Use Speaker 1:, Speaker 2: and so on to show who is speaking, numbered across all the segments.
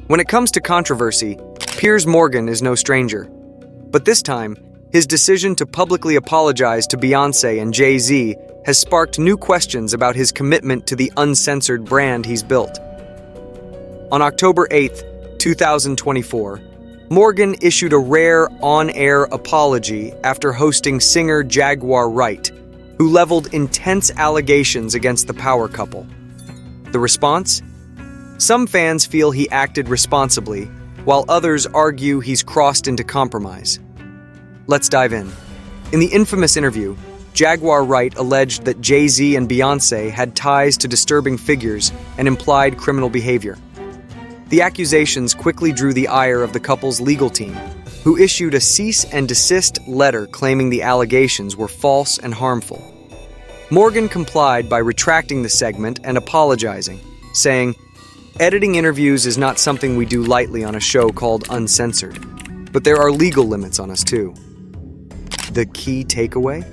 Speaker 1: When it comes to controversy, Piers Morgan is no stranger. But this time, his decision to publicly apologize to Beyoncé and Jay-Z has sparked new questions about his commitment to the uncensored brand he's built. On October 8, 2024, Morgan issued a rare on-air apology after hosting singer Jaguar Wright, who leveled intense allegations against the power couple. The response? Some fans feel he acted responsibly, while others argue he's crossed into compromise. Let's dive in. In the infamous interview, Jaguar Wright alleged that Jay-Z and Beyoncé had ties to disturbing figures and implied criminal behavior. The accusations quickly drew the ire of the couple's legal team, who issued a cease and desist letter claiming the allegations were false and harmful. Morgan complied by retracting the segment and apologizing, saying, "Editing interviews is not something we do lightly on a show called Uncensored, but there are legal limits on us too." The key takeaway?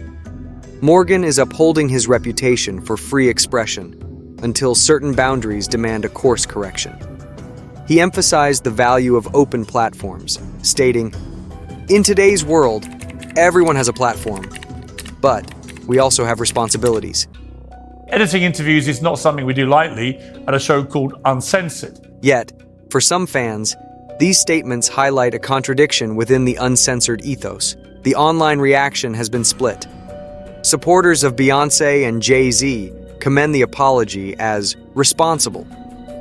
Speaker 1: Morgan is upholding his reputation for free expression until certain boundaries demand a course correction. He emphasized the value of open platforms, stating, "In today's world, everyone has a platform, but we also have responsibilities."
Speaker 2: Editing interviews is not something we do lightly at a show called Uncensored.
Speaker 1: Yet, for some fans, these statements highlight a contradiction within the uncensored ethos. The online reaction has been split. Supporters of Beyoncé and Jay-Z commend the apology as responsible,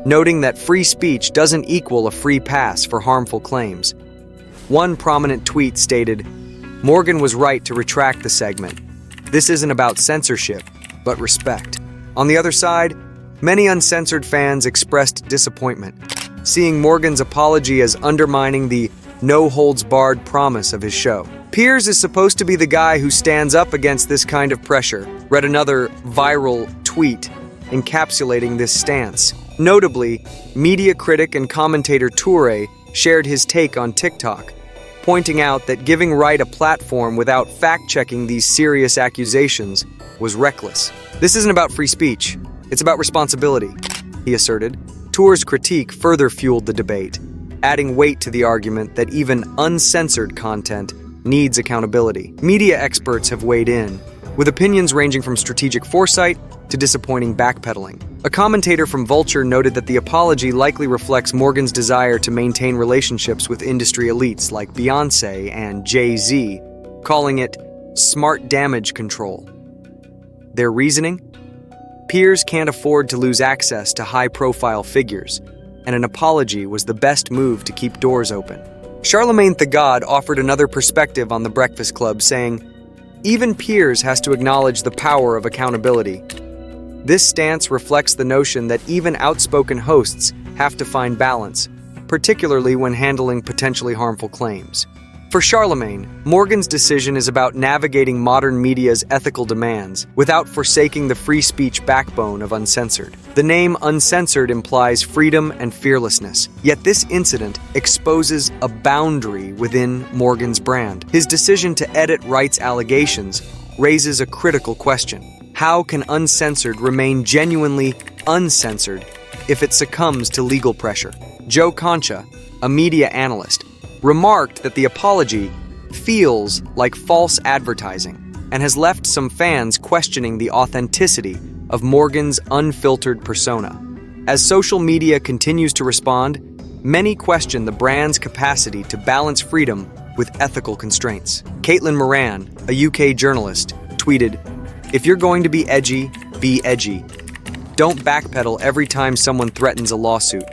Speaker 1: noting that free speech doesn't equal a free pass for harmful claims. One prominent tweet stated, "Morgan was right to retract the segment. This isn't about censorship, but respect." On the other side, many uncensored fans expressed disappointment, seeing Morgan's apology as undermining the no-holds-barred promise of his show. Piers is supposed to be the guy who stands up against this kind of pressure, read another viral tweet encapsulating this stance. Notably, media critic and commentator Toure shared his take on TikTok, pointing out that giving Wright a platform without fact-checking these serious accusations was reckless. "This isn't about free speech, it's about responsibility," he asserted. Toure's critique further fueled the debate, adding weight to the argument that even uncensored content needs accountability. Media experts have weighed in, with opinions ranging from strategic foresight to disappointing backpedaling. A commentator from Vulture noted that the apology likely reflects Morgan's desire to maintain relationships with industry elites like Beyoncé and Jay-Z, calling it smart damage control. Their reasoning? Piers can't afford to lose access to high-profile figures, and an apology was the best move to keep doors open. Charlemagne the God offered another perspective on The Breakfast Club, saying, "Even Piers has to acknowledge the power of accountability." This stance reflects the notion that even outspoken hosts have to find balance, particularly when handling potentially harmful claims. For Charlemagne, Morgan's decision is about navigating modern media's ethical demands without forsaking the free speech backbone of Uncensored. The name Uncensored implies freedom and fearlessness, yet this incident exposes a boundary within Morgan's brand. His decision to edit Wright's allegations raises a critical question. How can Uncensored remain genuinely uncensored if it succumbs to legal pressure? Joe Concha, a media analyst, remarked that the apology feels like false advertising and has left some fans questioning the authenticity of Morgan's unfiltered persona. As social media continues to respond, many question the brand's capacity to balance freedom with ethical constraints. Caitlin Moran, a UK journalist, tweeted, "If you're going to be edgy, be edgy. Don't backpedal every time someone threatens a lawsuit."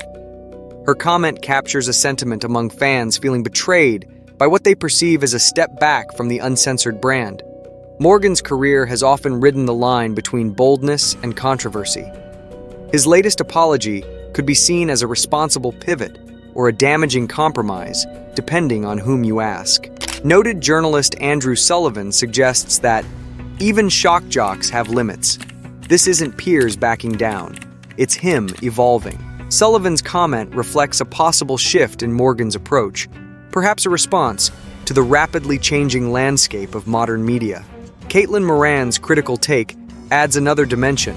Speaker 1: Her comment captures a sentiment among fans feeling betrayed by what they perceive as a step back from the uncensored brand. Morgan's career has often ridden the line between boldness and controversy. His latest apology could be seen as a responsible pivot or a damaging compromise, depending on whom you ask. Noted journalist Andrew Sullivan suggests that even shock jocks have limits. This isn't Piers backing down, it's him evolving. Sullivan's comment reflects a possible shift in Morgan's approach, perhaps a response to the rapidly changing landscape of modern media. Caitlin Moran's critical take adds another dimension,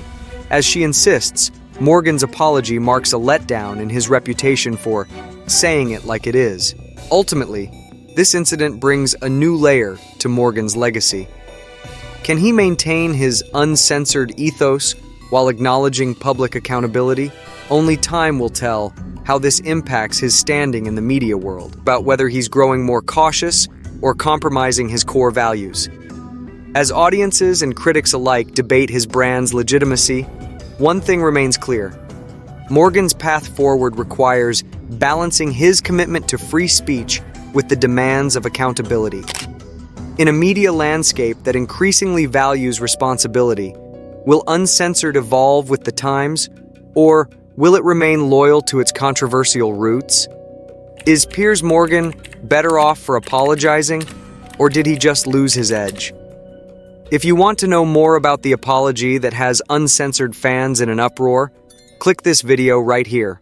Speaker 1: as she insists Morgan's apology marks a letdown in his reputation for saying it like it is. Ultimately, this incident brings a new layer to Morgan's legacy. Can he maintain his uncensored ethos while acknowledging public accountability? Only time will tell how this impacts his standing in the media world, about whether he's growing more cautious or compromising his core values. As audiences and critics alike debate his brand's legitimacy, one thing remains clear. Morgan's path forward requires balancing his commitment to free speech with the demands of accountability. In a media landscape that increasingly values responsibility, will uncensored evolve with the times, or will it remain loyal to its controversial roots? Is Piers Morgan better off for apologizing, or did he just lose his edge? If you want to know more about the apology that has uncensored fans in an uproar, click this video right here.